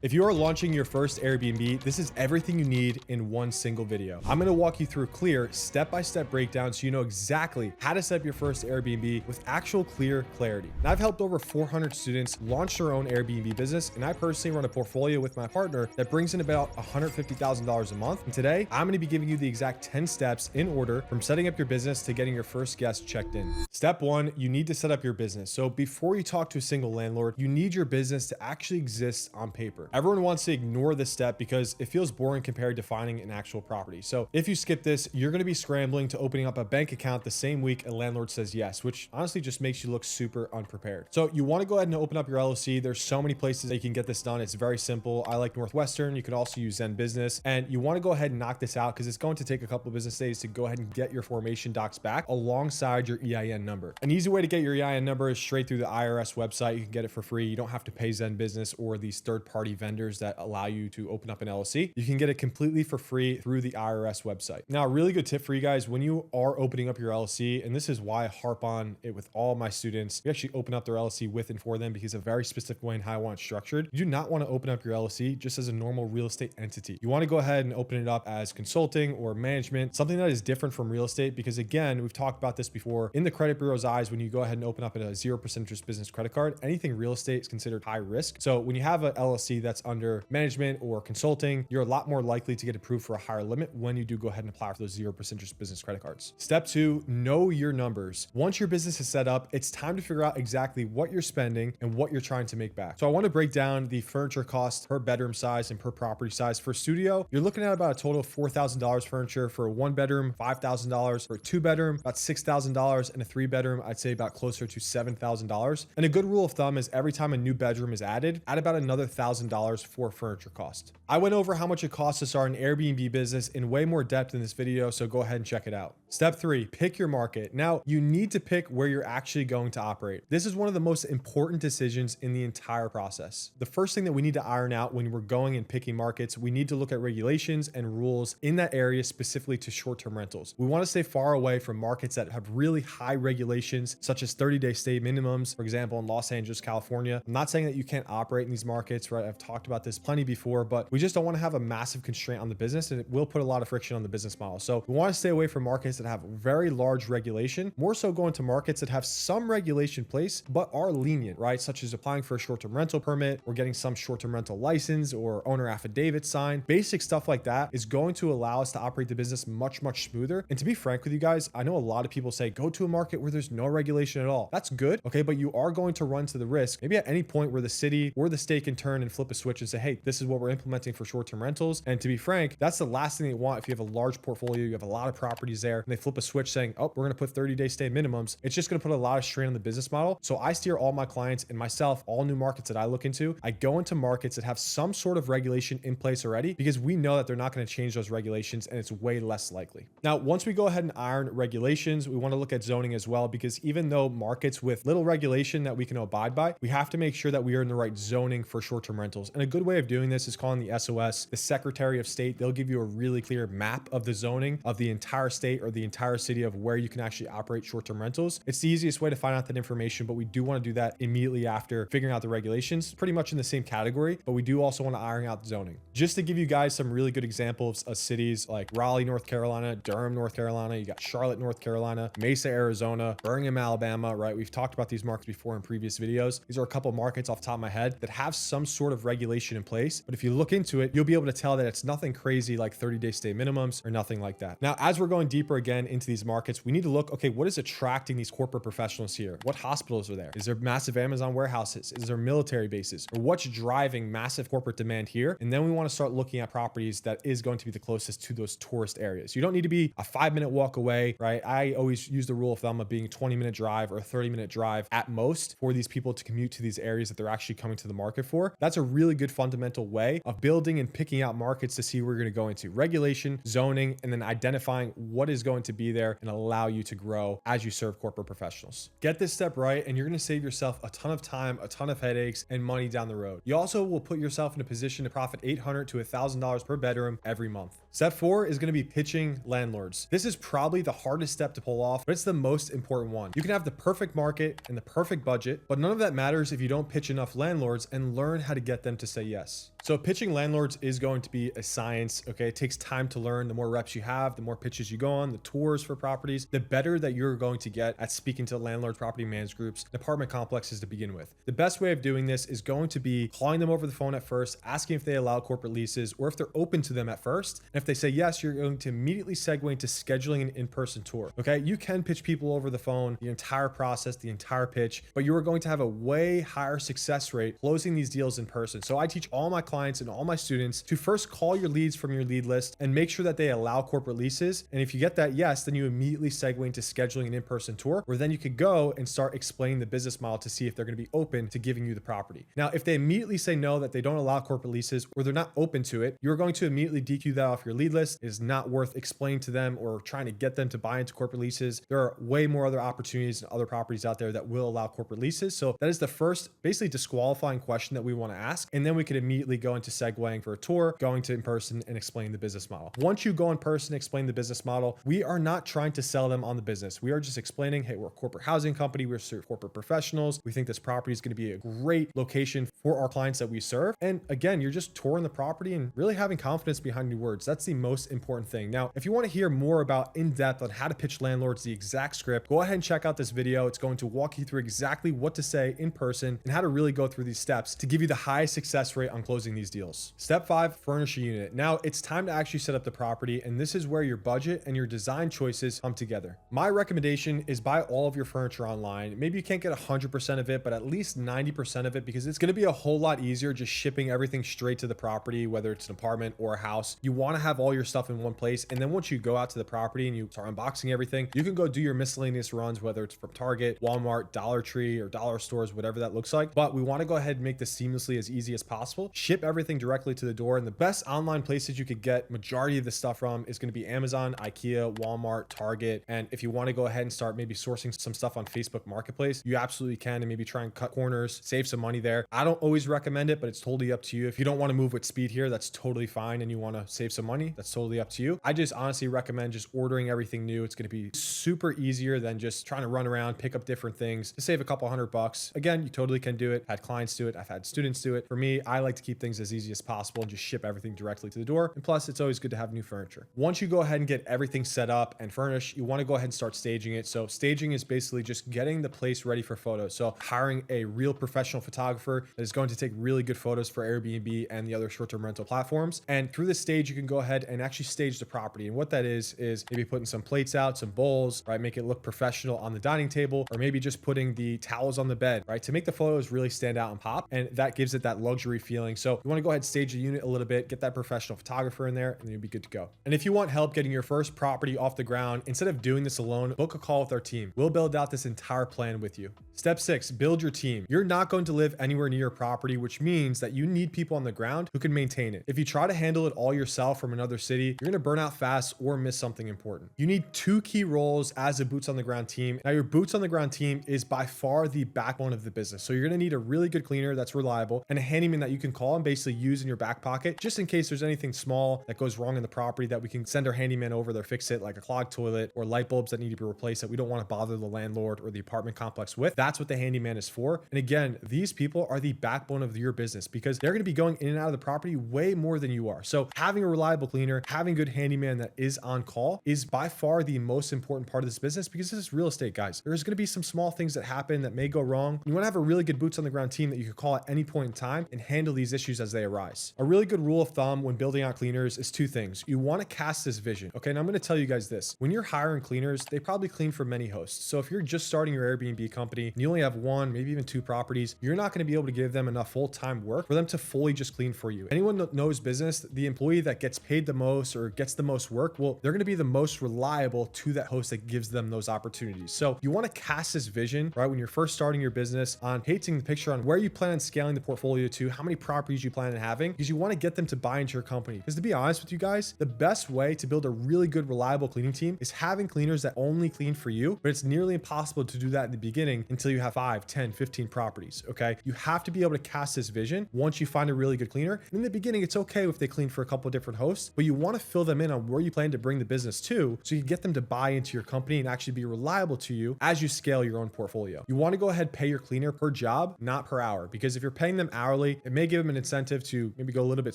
If you are launching your first Airbnb, this is everything you need in one single video. I'm gonna walk you through a clear step-by-step breakdown so you know exactly how to set up your first Airbnb with actual clear clarity. And I've helped over 400 students launch their own Airbnb business, and I personally run a portfolio with my partner that brings in about $150,000 a month. And today, I'm gonna be giving you the exact 10 steps in order from setting up your business to getting your first guest checked in. Step one, you need to set up your business. So before you talk to a single landlord, you need your business to actually exist on paper. Everyone wants to ignore this step because it feels boring compared to finding an actual property. So if you skip this, you're going to be scrambling to opening up a bank account the same week a landlord says yes, which honestly just makes you look super unprepared. So you want to go ahead and open up your LLC. There's so many places that you can get this done. It's very simple. I like Northwestern. You could also use Zen Business, and you want to go ahead and knock this out because it's going to take a couple of business days to go ahead and get your formation docs back alongside your EIN number. An easy way to get your EIN number is straight through the IRS website. You can get it for free. You don't have to pay Zen Business or these third-party vendors that allow you to open up an LLC. You can get it completely for free through the IRS website. Now, a really good tip for you guys, when you are opening up your LLC, and this is why I harp on it with all my students, you actually open up their LLC with and for them because a very specific way in how I want it structured. You do not want to open up your LLC just as a normal real estate entity. You want to go ahead and open it up as consulting or management, something that is different from real estate, because again, we've talked about this before, in the credit bureau's eyes, when you go ahead and open up a 0% interest business credit card, anything real estate is considered high risk. So when you have an LLC that's under management or consulting, you're a lot more likely to get approved for a higher limit when you do go ahead and apply for those 0% interest business credit cards. Step two, know your numbers. Once your business is set up, it's time to figure out exactly what you're spending and what you're trying to make back. So I want to break down the furniture cost per bedroom size and per property size. For studio, you're looking at about a total of $4,000 furniture. For a one bedroom, $5,000. For a two bedroom, about $6,000. And a three bedroom, I'd say about closer to $7,000. And a good rule of thumb is every time a new bedroom is added, add about another $1,000 for furniture cost. I went over how much it costs to start an Airbnb business in way more depth in this video, so go ahead and check it out. Step three, pick your market. Now, you need to pick where you're actually going to operate. This is one of the most important decisions in the entire process. The first thing that we need to iron out when we're going and picking markets, we need to look at regulations and rules in that area specifically to short-term rentals. We want to stay far away from markets that have really high regulations, such as 30-day stay minimums, for example, in Los Angeles, California. I'm not saying that you can't operate in these markets, right? I've talked about this plenty before, but we just don't want to have a massive constraint on the business, and it will put a lot of friction on the business model. So we want to stay away from markets that have very large regulation, more so going to markets that have some regulation in place, but are lenient, right? Such as applying for a short-term rental permit or getting some short-term rental license or owner affidavit signed. Basic stuff like that is going to allow us to operate the business much smoother. And to be frank with you guys, I know a lot of people say, go to a market where there's no regulation at all. That's good, okay? But you are going to run to the risk, maybe at any point where the city or the state can turn and flip a switch and say, hey, this is what we're implementing for short-term rentals. And to be frank, that's the last thing you want. If you have a large portfolio, you have a lot of properties there, and they flip a switch saying, oh, we're going to put 30-day stay minimums. It's just going to put a lot of strain on the business model. So I steer all my clients and myself, all new markets that I look into, I go into markets that have some sort of regulation in place already, because we know that they're not going to change those regulations and it's way less likely. Now, once we go ahead and iron regulations, we want to look at zoning as well, because even though markets with little regulation that we can abide by, we have to make sure that we are in the right zoning for short-term rentals. And a good way of doing this is calling the SOS, the Secretary of State. They'll give you a really clear map of the zoning of the entire state or the entire city of where you can actually operate short-term rentals. It's the easiest way to find out that information, but we do want to do that immediately after figuring out the regulations, pretty much in the same category, but we do also want to iron out the zoning. Just to give you guys some really good examples of cities like Raleigh, North Carolina, Durham, North Carolina, you got Charlotte, North Carolina, Mesa, Arizona, Birmingham, Alabama, right? We've talked about these markets before in previous videos. These are a couple of markets off the top of my head that have some sort of regulation in place, but if you look into it, you'll be able to tell that it's nothing crazy like 30-day stay minimums or nothing like that. Now, as we're going deeper again into these markets, we need to look, okay, what is attracting these corporate professionals here? What hospitals are there? Is there massive Amazon warehouses? Is there military bases? Or what's driving massive corporate demand here? And then we want to start looking at properties that is going to be the closest to those tourist areas. You don't need to be a 5-minute walk away, right? I always use the rule of thumb of being a 20-minute drive or a 30-minute drive at most for these people to commute to these areas that they're actually coming to the market for. That's a really good fundamental way of building and picking out markets to see where you're going to go into. Regulation, zoning, and then identifying what is going to be there and allow you to grow as you serve corporate professionals. Get this step right, and you're going to save yourself a ton of time, a ton of headaches, and money down the road. You also will put yourself in a position to profit $800 to $1,000 per bedroom every month. Step four is going to be pitching landlords. This is probably the hardest step to pull off, but it's the most important one. You can have the perfect market and the perfect budget, but none of that matters if you don't pitch enough landlords and learn how to get them to say yes. So pitching landlords is going to be a science, okay? It takes time to learn. The more reps you have, the more pitches you go on, the tours for properties, the better that you're going to get at speaking to landlords, property management groups, and apartment complexes to begin with. The best way of doing this is going to be calling them over the phone at first, asking if they allow corporate leases or if they're open to them at first. And if they say yes, you're going to immediately segue into scheduling an in-person tour, okay? You can pitch people over the phone, the entire process, the entire pitch, but you are going to have a way higher success rate closing these deals in person. So I teach all my clients and all my students to first call your leads from your lead list and make sure that they allow corporate leases. And if you get that yes, then you immediately segue into scheduling an in-person tour, where then you could go and start explaining the business model to see if they're going to be open to giving you the property. Now, if they immediately say no, that they don't allow corporate leases or they're not open to it, you're going to immediately DQ that off your lead list. It is not worth explaining to them or trying to get them to buy into corporate leases. There are way more other opportunities and other properties out there that will allow corporate leases. So that is the first basically disqualifying question that we want to ask. And then we could immediately go into segueing for a tour, going to in person and explain the business model. Once you go in person, explain the business model, we are not trying to sell them on the business. We are just explaining, hey, we're a corporate housing company. We're corporate professionals. We think this property is going to be a great location for our clients that we serve. And again, you're just touring the property and really having confidence behind your words. That's the most important thing. Now, if you want to hear more about in depth on how to pitch landlords, the exact script, go ahead and check out this video. It's going to walk you through exactly what to say in person and how to really go through these steps to give you the highest success rate on closing these deals. Step 5, furnish a unit. Now it's time to actually set up the property, and this is where your budget and your design choices come together. My recommendation is buy all of your furniture online. Maybe you can't get 100% of it, but at least 90% of it, because it's going to be a whole lot easier just shipping everything straight to the property, whether it's an apartment or a house. You want to have all your stuff in one place, and then once you go out to the property and you start unboxing everything, you can go do your miscellaneous runs, whether it's from Target, Walmart, Dollar Tree, or dollar stores, whatever that looks like. But we want to go ahead and make this seamlessly as easy as possible. Ship everything directly to the door, and the best online places you could get majority of the stuff from is going to be Amazon, IKEA, Walmart, Target. And if you want to go ahead and start maybe sourcing some stuff on Facebook Marketplace, you absolutely can, and maybe try and cut corners, save some money there. I don't always recommend it, but it's totally up to you. If you don't want to move with speed here, that's totally fine, and you want to save some money, that's totally up to you. I just honestly recommend just ordering everything new. It's going to be super easier than just trying to run around, pick up different things to save a couple $100. Again, you totally can do it. I've had clients do it. I've had students do it. For me, I like to keep things as easy as possible and just ship everything directly to the door. And plus, it's always good to have new furniture. Once you go ahead and get everything set up and furnished, you want to go ahead and start staging it. So staging is basically just getting the place ready for photos. So hiring a real professional photographer that is going to take really good photos for Airbnb and the other short-term rental platforms. And through this stage, you can go ahead and actually stage the property. And what that is maybe putting some plates out, some bowls, right? Make it look professional on the dining table, or maybe just putting the towels on the bed, right? To make the photos really stand out and pop. And that gives it that luxury feeling. So you want to go ahead and stage the unit a little bit, get that professional photographer in there, and then you'll be good to go. And if you want help getting your first property off the ground, instead of doing this alone, book a call with our team. We'll build out this entire plan with you. Step 6, build your team. You're not going to live anywhere near your property, which means that you need people on the ground who can maintain it. If you try to handle it all yourself from another city, you're going to burn out fast or miss something important. You need 2 key roles as a boots on the ground team. Now, your boots on the ground team is by far the backbone of the business. So you're going to need a really good cleaner that's reliable and a handyman that you can call and basically use in your back pocket, just in case there's anything small that goes wrong in the property that we can send our handyman over there, fix it, like a clogged toilet or light bulbs that need to be replaced that we don't want to bother the landlord or the apartment complex with. That's what the handyman is for. And again, these people are the backbone of your business because they're going to be going in and out of the property way more than you are. So having a reliable cleaner, having a good handyman that is on call is by far the most important part of this business, because this is real estate, guys. There's going to be some small things that happen that may go wrong. You want to have a really good boots on the ground team that you can call at any point in time and handle these issues as they arise. A really good rule of thumb when building out cleaners is 2 things. You want to cast this vision. Okay, and I'm going to tell you guys this. When you're hiring cleaners, they probably clean for many hosts. So if you're just starting your Airbnb company and you only have 1, maybe even 2 properties, you're not going to be able to give them enough full-time work for them to fully just clean for you. Anyone that knows business, the employee that gets paid the most or gets the most work, well, they're going to be the most reliable to that host that gives them those opportunities. So you want to cast this vision, right? When you're first starting your business, on painting the picture on where you plan on scaling the portfolio to, how many properties you plan on having, because you want to get them to buy into your company. Because to be honest with you guys, the best way to build a really good, reliable cleaning team is having cleaners that only clean for you, but it's nearly impossible to do that in the beginning until you have 5, 10, 15 properties, okay? You have to be able to cast this vision once you find a really good cleaner. And in the beginning, it's okay if they clean for a couple of different hosts, but you want to fill them in on where you plan to bring the business to, so you get them to buy into your company and actually be reliable to you as you scale your own portfolio. You want to go ahead and pay your cleaner per job, not per hour, because if you're paying them hourly, it may give them an incentive to maybe go a little bit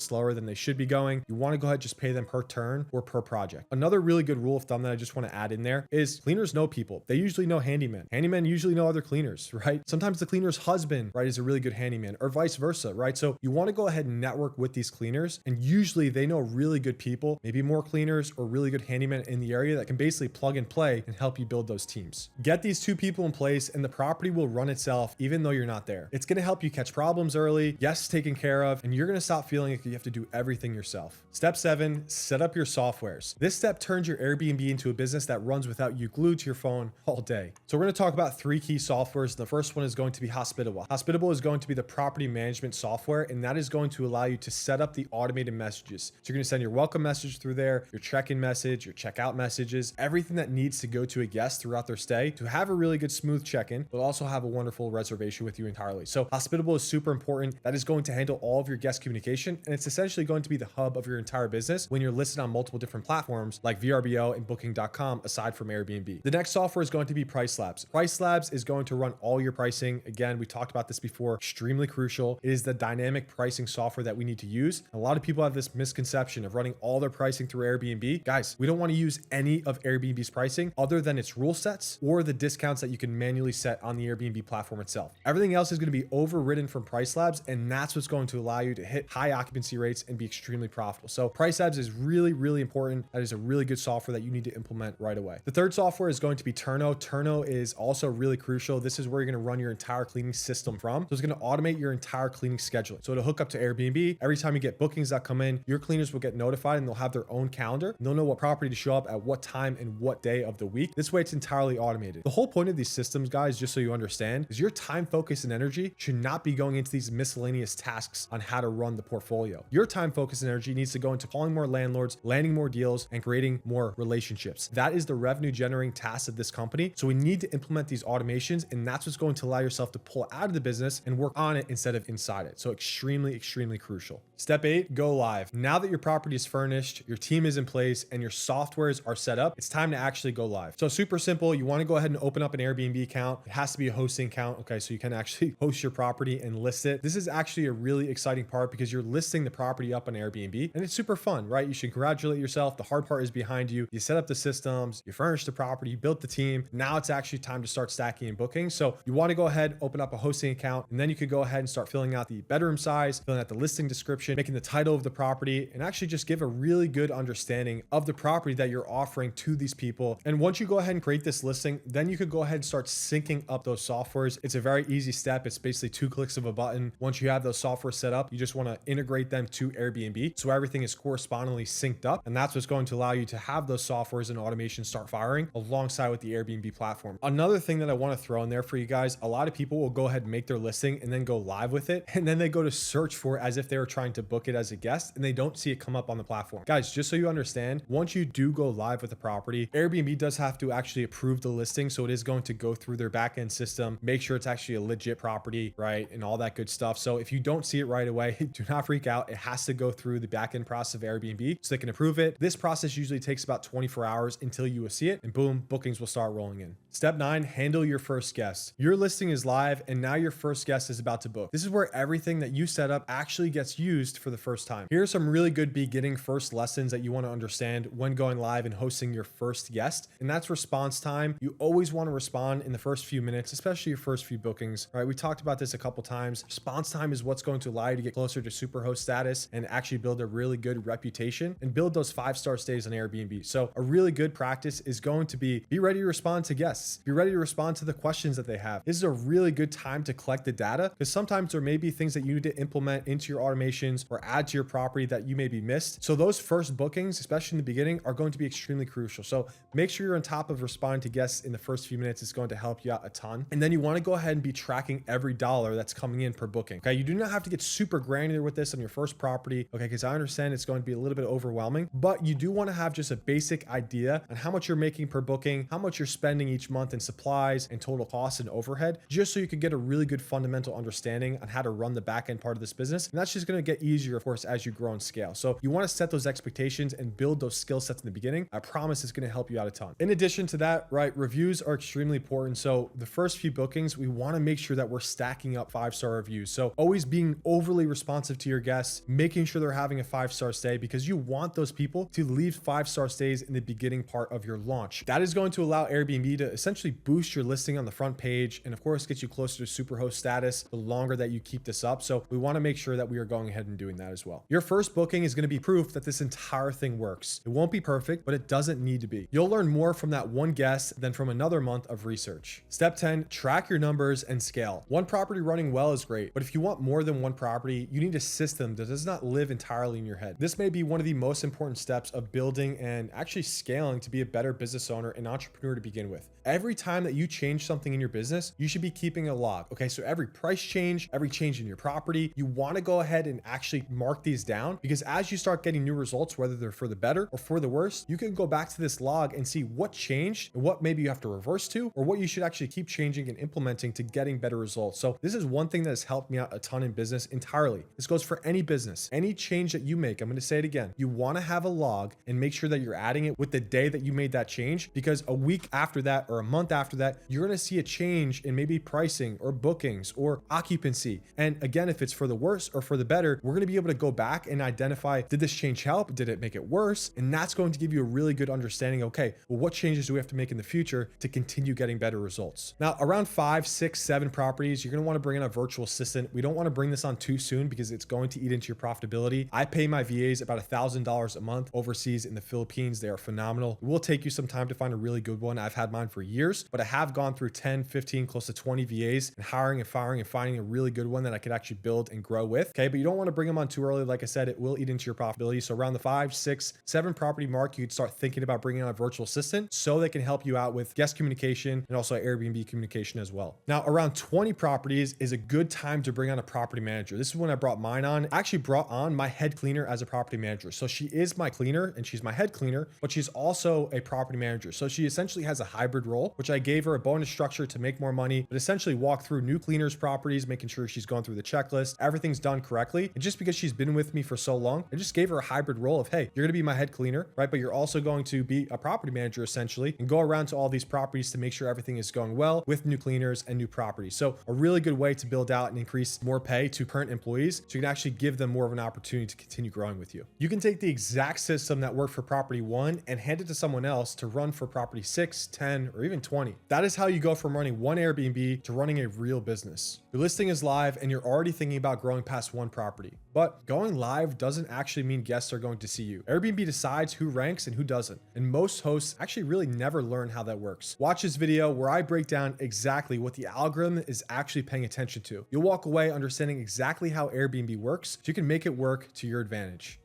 slower than they should be going, you want to go ahead and just pay them per turn or per project. Another really good rule of thumb that I just want to add in there is cleaners know people. They usually know handymen. Handymen usually know other cleaners, right? Sometimes the cleaner's husband, right, is a really good handyman, or vice versa, right? So you want to go ahead and network with these cleaners, and usually they know really good people, maybe more cleaners or really good handymen in the area that can basically plug and play and help you build those teams. Get these two people in place and the property will run itself even though you're not there. It's going to help you catch problems early, guests taken care of, and you're going to stop feeling like you have to do everything yourself. Step 7, set up your softwares. This step turns your Airbnb into a business that runs without you glued to your phone all day. So we're going to talk about 3 key softwares. The first one is going to be Hospitable. Hospitable is going to be the property management software, and that is going to allow you to set up the automated messages. So you're going to send your welcome message through there, your check-in message, your checkout messages, everything that needs to go to a guest throughout their stay to have a really good smooth check-in, but also have a wonderful reservation with you entirely. So Hospitable is super important. That is going to handle all of your guest communication, and it's essentially going to be the hub of your entire business when you're listed on multiple different platforms like VRBO and Booking.com aside from Airbnb. The next software is going to be Price Labs. Price Labs is going to run all your pricing. Again, we talked about this before, extremely crucial. It is the dynamic pricing software that we need to use. A lot of people have this misconception of running all their pricing through Airbnb. Guys, we don't want to use any of Airbnb's pricing other than its rule sets or the discounts that you can manually set on the Airbnb platform itself. Everything else is going to be overridden from Price Labs, and that's what's going to allow you to hit high occupancy rates and be extremely profitable. So Price Labs is really, really important. That is a really good software that you need to implement right away. The third software is going to be Turno. Turno is also really crucial. This is where you're going to run your entire cleaning system from. So it's going to automate your entire cleaning schedule. So it'll hook up to Airbnb. Every time you get bookings that come in, your cleaners will get notified and they'll have their own calendar. And they'll know what property to show up at what time and what day of the week. This way it's entirely automated. The whole point of these systems, guys, just so you understand, is your time, focus, and energy should not be going into these miscellaneous tasks on how to run the portfolio. Your time, focus, and energy needs to go into calling more landlords, landing more deals, and creating more relationships. That is the revenue generating task of this company. So we need to implement these automations, and that's what's going to allow yourself to pull out of the business and work on it instead of inside it. So extremely, extremely crucial. Step 8, go live. Now that your property is furnished, your team is in place, and your softwares are set up, it's time to actually go live. So super simple. You want to go ahead and open up an Airbnb account. It has to be a hosting account. Okay, so you can actually host your property and list it. This is actually a really exciting part because you're listing the property up on Airbnb, and it's super fun, right? You should congratulate yourself. The hard part is behind you. You set up the systems, you furnish the property, you built the team. Now it's actually time to start stacking and booking. So you want to go ahead, open up a hosting account, and then you could go ahead and start filling out the bedroom size, filling out the listing description, making the title of the property, and actually just give a really good understanding of the property that you're offering to these people. And once you go ahead and create this listing, then you could go ahead and start syncing up those softwares. It's a very easy step. It's basically 2 clicks of a button. Once you have those software set up, you just want to integrate them to Airbnb so everything is correspondingly synced up. And that's what's going to allow you to have those softwares and automations start firing alongside with the Airbnb platform. Another thing that I want to throw in there for you guys, a lot of people will go ahead and make their listing and then go live with it. And then they go to search for it as if they were trying to book it as a guest and they don't see it come up on the platform. Guys, just so you understand, once you do go live with the property, Airbnb does have to actually approve the listing. So it is going to go through their backend system, make sure it's actually a legit property, right? And all that good stuff. So if you don't see it right away, do not freak out. It has to go through the backend process of Airbnb so they can approve it. This process usually takes about 24 hours until you will see it, and boom, bookings will start rolling in. Step 9, handle your first guest. Your listing is live and now your first guest is about to book. This is where everything that you set up actually gets used for the first time. Here are some really good beginning first lessons that you want to understand when going live and hosting your first guest, and that's response time. You always want to respond in the first few minutes, especially your first few bookings. All right, we talked about this a couple times. Response time is what's going to allow you to get closer to superhost status and actually build a really good reputation and build those 5-star stays on Airbnb. So a really good practice is going to be ready to respond to guests. Be ready to respond to the questions that they have. This is a really good time to collect the data because sometimes there may be things that you need to implement into your automations or add to your property that you may be missed. So those first bookings, especially in the beginning, are going to be extremely crucial. So make sure you're on top of responding to guests in the first few minutes. It's going to help you out a ton. And then you want to go ahead and be tracking every dollar that's coming in per booking. Okay, you do not have to get super granular with this on your first property. Okay, because I understand it's going to be a little bit overwhelming, but you do want to have just a basic idea on how much you're making per booking, how much you're spending each month in supplies and total costs and overhead, just so you can get a really good fundamental understanding on how to run the back end part of this business. And that's just going to get easier, of course, as you grow and scale. So you want to set those expectations and build those skill sets in the beginning. I promise it's going to help you out a ton. In addition to that, right, reviews are extremely important. So the first few bookings, we want to make sure that we're stacking up 5-star reviews. So always being over overly responsive to your guests, making sure they're having a 5-star stay, because you want those people to leave 5-star stays in the beginning part of your launch. That is going to allow Airbnb to essentially boost your listing on the front page and of course get you closer to superhost status the longer that you keep this up. So we want to make sure that we are going ahead and doing that as well. Your first booking is going to be proof that this entire thing works. It won't be perfect, but it doesn't need to be. You'll learn more from that one guest than from another month of research. Step 10, track your numbers and scale. One property running well is great, but if you want more than one property, you need a system that does not live entirely in your head. This may be one of the most important steps of building and actually scaling to be a better business owner and entrepreneur to begin with. Every time that you change something in your business, you should be keeping a log. Okay, so every price change, every change in your property, you want to go ahead and actually mark these down, because as you start getting new results, whether they're for the better or for the worse, you can go back to this log and see what changed and what maybe you have to reverse to, or what you should actually keep changing and implementing to getting better results. So this is one thing that has helped me out a ton in business entirely. This goes for any business, any change that you make. I'm going to say it again. You want to have a log and make sure that you're adding it with the day that you made that change, because a week after that or a month after that, you're going to see a change in maybe pricing or bookings or occupancy. And again, if it's for the worse or for the better, we're going to be able to go back and identify, did this change help? Did it make it worse? And that's going to give you a really good understanding. Okay, well, what changes do we have to make in the future to continue getting better results? Now, around 5, 6, 7 properties, you're going to want to bring in a virtual assistant. We don't want to bring this on too soon because it's going to eat into your profitability. I pay my VAs about $1,000 a month overseas in the Philippines. They are phenomenal. It will take you some time to find a really good one. I've had mine for years, but I have gone through 10, 15, close to 20 VAs and hiring and firing and finding a really good one that I could actually build and grow with. Okay, but you don't want to bring them on too early. Like I said, it will eat into your profitability. So around the 5, 6, 7 property mark, you could start thinking about bringing on a virtual assistant so they can help you out with guest communication and also Airbnb communication as well. Now, around 20 properties is a good time to bring on a property manager. This is when I brought mine on. I actually brought on my head cleaner as a property manager. So she is my cleaner and she's my head cleaner, but she's also a property manager. So she essentially has a hybrid role, which I gave her a bonus structure to make more money, but essentially walk through new cleaners' properties, making sure she's going through the checklist, everything's done correctly. And just because she's been with me for so long, I just gave her a hybrid role of, hey, you're going to be my head cleaner, right? But you're also going to be a property manager essentially and go around to all these properties to make sure everything is going well with new cleaners and new properties. So a really good way to build out and increase more pay to current employees, so you can actually give them more of an opportunity to continue growing with you. You can take the exact system that worked for property 1 and hand it to someone else to run for property 6, 10, or even 20. That is how you go from running one Airbnb to running a real business. Your listing is live and you're already thinking about growing past one property. But going live doesn't actually mean guests are going to see you. Airbnb decides who ranks and who doesn't. And most hosts actually really never learn how that works. Watch this video where I break down exactly what the algorithm is actually paying attention to. You'll walk away understanding exactly how Airbnb works so you can make it work to your advantage.